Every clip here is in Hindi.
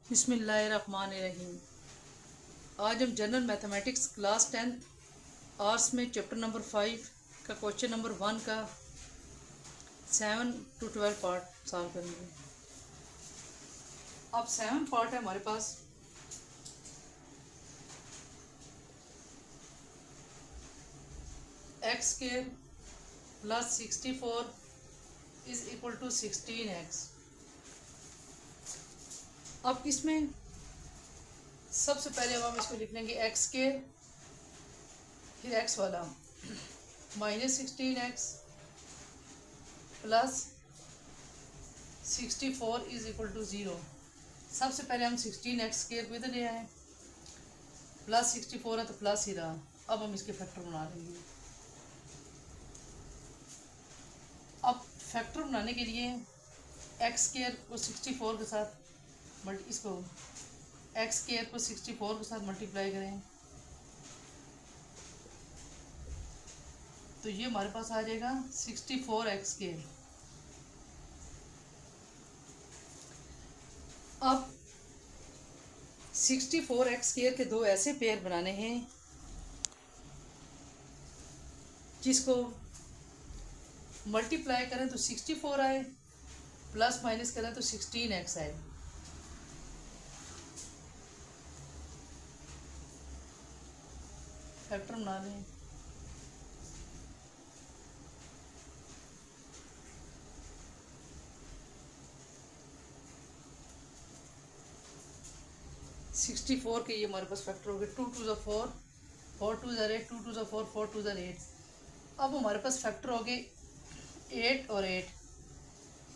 बिस्मिल्लाहिर्रहमानिर्रहीम। आज हम जनरल मैथमेटिक्स क्लास 10 आर्ट्स में चैप्टर नंबर 5 का क्वेश्चन नंबर 1 का 7 to 12 पार्ट सॉल्व करेंगे। अब 7 पार्ट है हमारे पास। X square plus 64 is equal to 16x। अब इसमें सबसे पहले हम इसको लिख लेंगे एक्स स्क्वायर, फिर एक्स वाला -16x plus 64 is equal to 0। सबसे पहले हम 16x स्क्वायर को इधर ले आए, प्लस 64 है तो प्लस ही रहा। अब हम इसके फैक्टर बना लेंगे। अब फैक्टर बनाने के लिए एक्स स्क्वायर को 64 के साथ इसको एक्स स्क्वायर को 64 के साथ मल्टीप्लाई करें तो ये हमारे पास आ जाएगा 64x स्क्वायर। अब 64x स्क्वायर के दो ऐसे पेयर बनाने हैं जिसको मल्टीप्लाई करें तो 64 आए, प्लस माइनस करें तो 16x आए। फैक्टर बना लें। सिक्सटी फोर के ये हमारे पास फैक्टर हो गए। 2 2 ज़ा 4, 4 2 ज़ा 8, 2 2 ज़ा 4, 4 2 ज़ा 8। अब हमारे पास फैक्टर हो गए 8 और 8,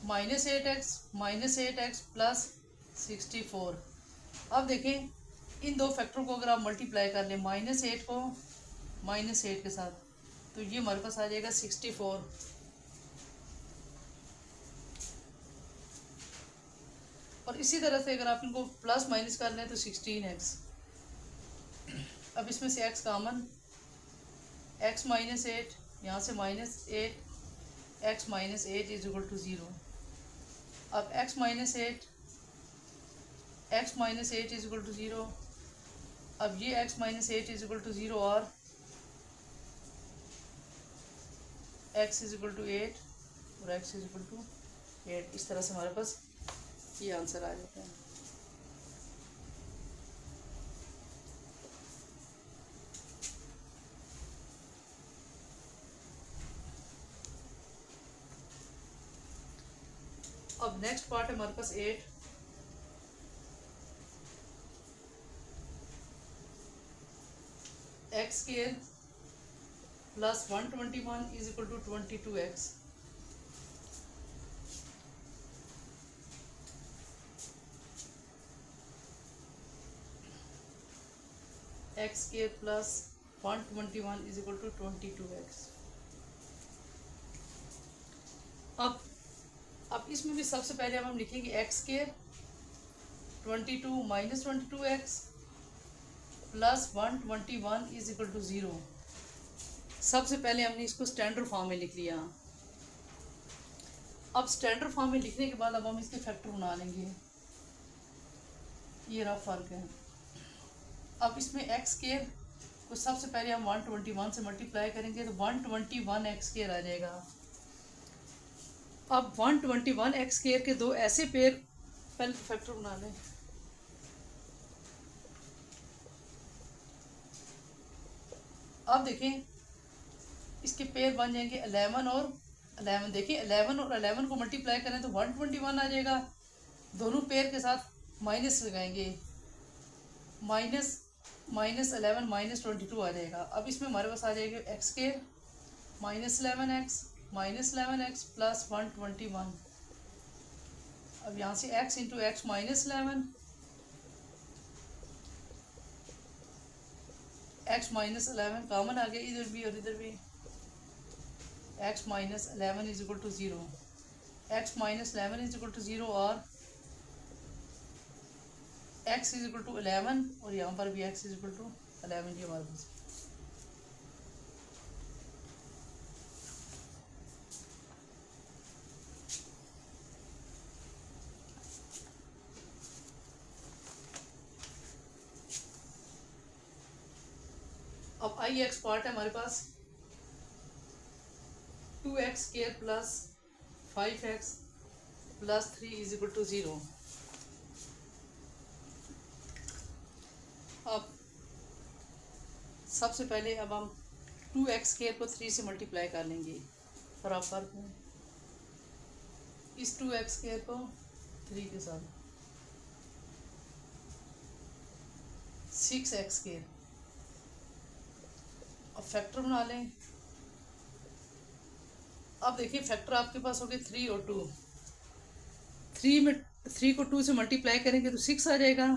-8x प्लस 64। अब देखें इन दो फैक्टर को अगर आप मल्टीप्लाई कर लें -8 को -8 के साथ तो ये हमारे पास आ जाएगा 64। और इसी तरह से अगर आप इनको प्लस माइनस कर लें तो 16x। अब इसमें से x कॉमन, x -8 यहाँ से -8, x -8 इज इक्वल टू 0। अब x -8 इज इक्वल टू 0। अब ये x -8 इज इक्वल टू 0 और x इज इक्वल टू 8 और x इज इक्वल टू 8। इस तरह से हमारे पास ये आंसर आ जाता है। अब नेक्स्ट पार्ट है हमारे पास 8। X square plus 121 is equal to 22x। X square plus 121 is equal to 22x। अब इसमें भी सबसे पहले हम लिखेंगे x square 22 minus 22x plus 121 is equal to 0। सबसे पहले हमने इसको स्टैंडर्ड फॉर्म में लिख लिया। अब स्टैंडर्ड फॉर्म में लिखने के बाद अब हम इसके फैक्टर बना लेंगे। ये रहा फर्क है। अब इसमें एक्स स्क्वायर को सबसे पहले हम 121 से मल्टीप्लाई करेंगे तो 121x स्क्वायर आ जाएगा। अब 121x स्क्वायर के दो ऐसे पेयर पहले फैक्टर बना लें। अब देखें इसके पेयर बन जाएंगे 11 और 11। देखिए 11 और 11 को मल्टीप्लाई करें तो 121 आ जाएगा। दोनों पेयर के साथ माइनस लगाएंगे, -11 -22 आ जाएगा। अब इसमें हमारे पास आ जाएगा एक्स स्क्वायर -11x प्लस 121। अब यहाँ से x into x -11, x -11 common आ गया इधर भी और इधर भी। x -11 is equal to 0, x -11 is equal to 0 और x इज इक्वल टू 11 और यहाँ पर भी x इज इक्वल टू 11। ये हमारे पास अब आई एक्स पार्ट है हमारे पास 2x² plus 5x plus 3 is equal to 0। अब सबसे पहले अब हम 2x² को 3 से मल्टीप्लाई कर लेंगे बराबर में इस 2x² को 3 के साथ 6x²। अब फैक्टर बना लें। अब देखिए फैक्टर आपके पास हो गए 3 और 2। 3 को 2 से मल्टीप्लाई करेंगे तो 6 आ जाएगा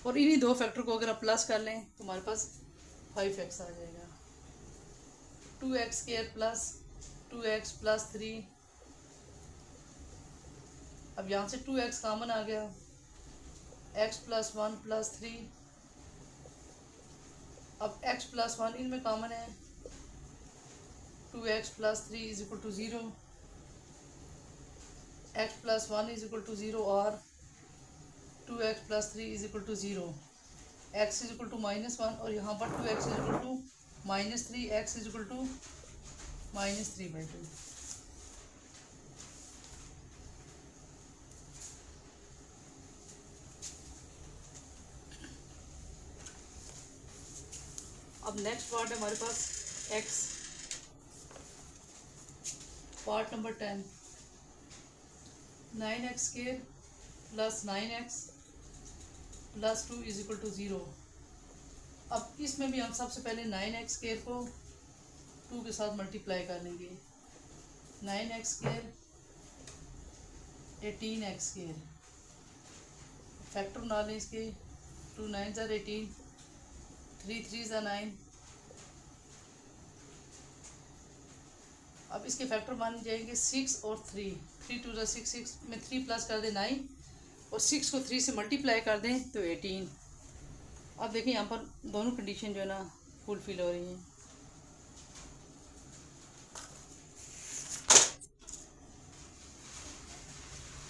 और इन्हीं दो फैक्टर को अगर आप प्लस कर लें तो हमारे पास 5x आ जाएगा। 2x² plus 2x plus 3। अब यहाँ से 2x कॉमन आ गया, x प्लस 1 प्लस 3। अब x प्लस 1 इनमें कॉमन है, 2x plus 3 is equal to 0। x plus 1 is equal to 0 और 2x plus 3 is equal to 0। x is equal to -1 और यहाँ पर 2x is equal to -3, x is equal to -3/2। अब नेक्स्ट पार्ट है हमारे पास x, part number 10। 9x² plus 9x plus 2 is equal to 0। अब इसमें भी हम सबसे पहले 9x² को 2 के साथ मल्टीप्लाई कर लेंगे। 9x² 18x²। फैक्टर बना लें इसके, 2 9s are 18, 3 3s are 9। अब इसके फैक्टर मान जाएंगे 6 और 3। 3 2 6, 6 में 3 प्लस कर दें 9 और 6 को 3 से मल्टीप्लाई कर दें तो 18। अब देखिए यहाँ पर दोनों कंडीशन जो है ना फुलफिल हो रही हैं।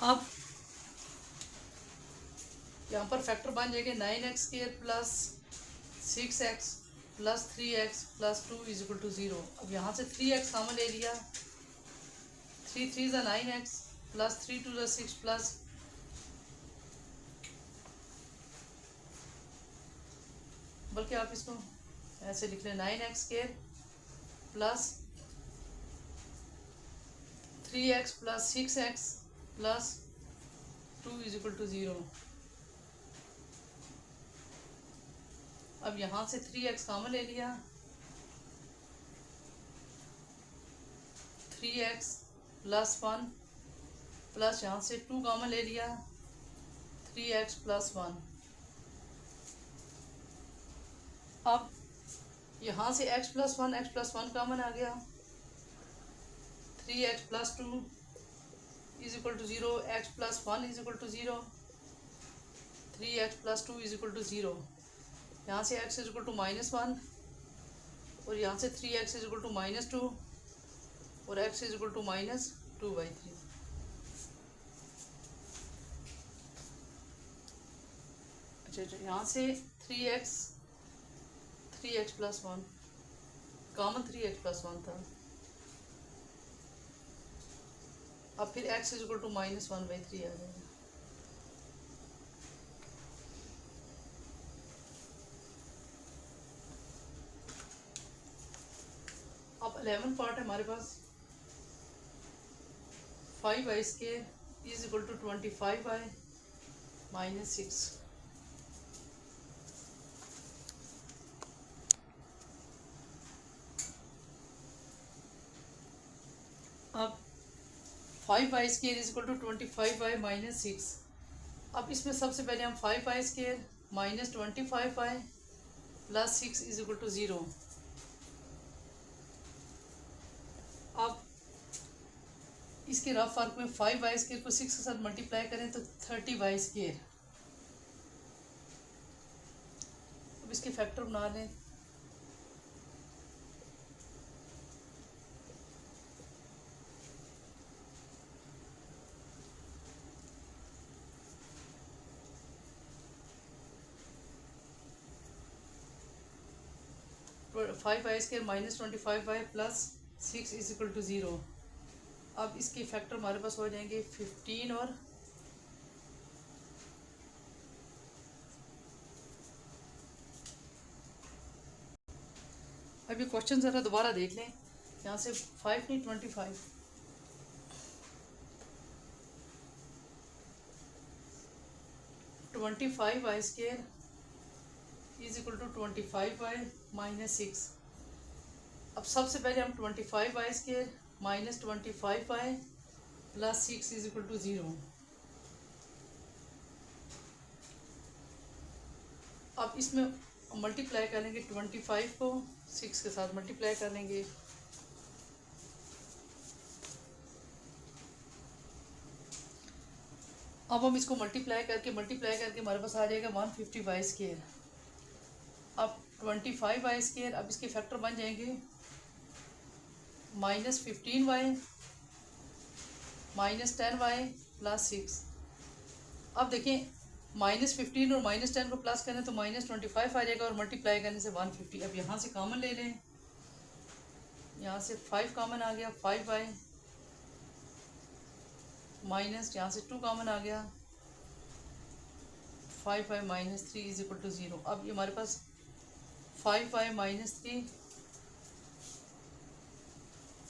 अब यहाँ पर फैक्टर बन जाएंगे 9x² plus 6x plus 3x plus 2 is equal to 0। अब यहाँ से 3x कॉमन ले लिया, 3 3s are 9x plus 3 2s are 6 plus बल्कि आप इसको ऐसे लिख लें 9x² plus 3x plus 6x plus 2 is equal to 0। अब यहाँ से 3x कॉमन ले लिया, 3x प्लस 1 प्लस यहाँ से 2 कॉमन ले लिया, 3x प्लस 1। अब यहाँ से x प्लस 1 कॉमन आ गया, 3x plus 2 is equal to 0, x plus 1 is equal to 0, 3x plus 2 is equal to 0। यहाँ से x इज इक्वल टू -1 और यहाँ से 3x इज इक्वल टू -2 और x इज इक्वल टू -2/3। अच्छा यहाँ से 3x plus 1 common 3x plus 1 था। अब फिर x इज इक्वल टू -1/3 आ जाएगा। अब 11 पार्ट है हमारे पास 5y² is equal to 25y minus 6। अब 5y² is equal to 25y minus 6। अब इसमें सबसे पहले हम 5y² minus 25y plus 6 is equal to 0। अब इसके रफ वर्क में 5y² को 6 के साथ मल्टीप्लाई करें तो 30y²। अब इसके फैक्टर बना लें, और 5y² minus 25y plus 6 is equal to 0। अब इसके फैक्टर हमारे पास हो जाएंगे 15 और अभी क्वेश्चन ज़रा दोबारा देख लें। यहाँ से 5 नहीं 25 25y² is equal to 25y minus 6। अब सबसे पहले हम 25y² minus 25y plus 6 is equal to 0। अब इसमें मल्टीप्लाई करेंगे 25 को 6 के साथ मल्टीप्लाई कर लेंगे। अब हम इसको मल्टीप्लाई करके हमारे पास आ जाएगा 150y²। अब 25y², अब इसके फैक्टर बन जाएंगे minus 15y minus 10y plus 6। अब देखें -15 और -10 को प्लस करें तो -25 आ जाएगा और मल्टीप्लाई करने से 150। अब यहाँ से कॉमन ले लें, यहाँ से 5 कॉमन आ गया, 5y माइनस यहाँ से 2 कॉमन आ गया, 5y minus 3 is equal to 0। अब ये हमारे पास 5y minus 3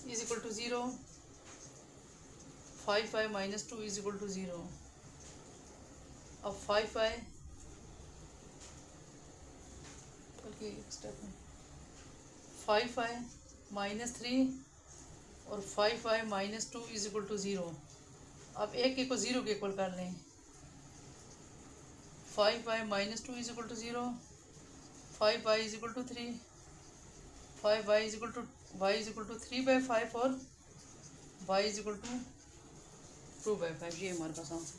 is equal to 0, 5y minus 2 is equal to 0। अब 5y बल्कि एक स्टेप में 5y माइनस 3 और 5y minus 2 is equal to 0। अब एक को 0 के इक्वल कर लें, 5y minus 2 is equal to 0, 5y is equal to 3, 5y is equal to 3/5 और y इज इक्वल टू 2/5। ये हमारे पास आंसर।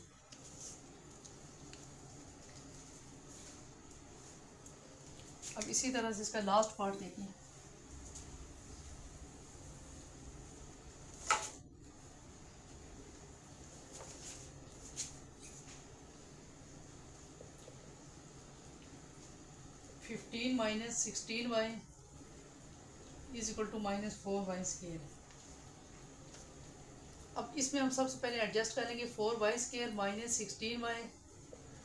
अब इसी तरह से इसका लास्ट पार्ट देखें। Fifteen minus 16y is equal to -4y²। अब इसमें हम सबसे पहले एडजस्ट करेंगे 4y² minus 16y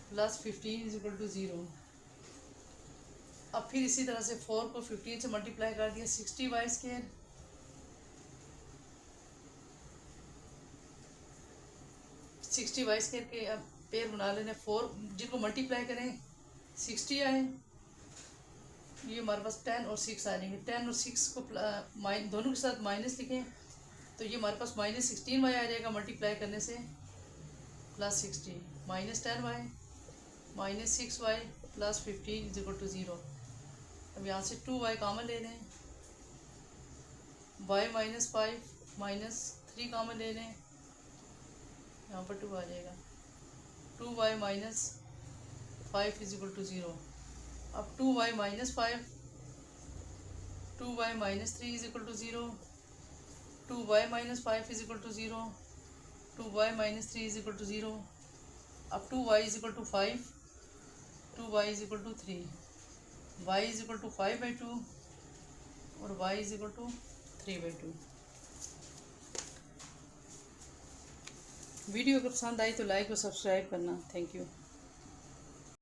plus 15 is equal to 0। अब फिर इसी तरह से 4 को 15 से मल्टीप्लाई कर दिया, 60y² के अब पेयर बना लेने, 4 जिनको मल्टीप्लाई करें 60 आए, ये हमारे पास 10 और 6 आ जाएंगे। 10 और 6 को दोनों के साथ माइनस लिखें तो ये हमारे पास -16y आ जाएगा मल्टीप्लाई करने से, plus 60 -10y minus 6y plus 15 is equal to 0। अब यहाँ से 2y कॉमन ले लें, y माइनस 5 माइनस 3 कॉमन ले लें, यहाँ पर 2 आ जाएगा, 2y minus 5 is equal to 0। अब 2y minus 5, 2y minus 3 is equal to 0, 2y minus 5 is equal to 0, 2y minus 3 is equal to 0। अब 2y is equal to 5, 2y is equal to 3, y is equal to 5/2 और y is equal to 3/2। Video अगर पसंद आई तो लाइक और सब्सक्राइब करना। Thank you.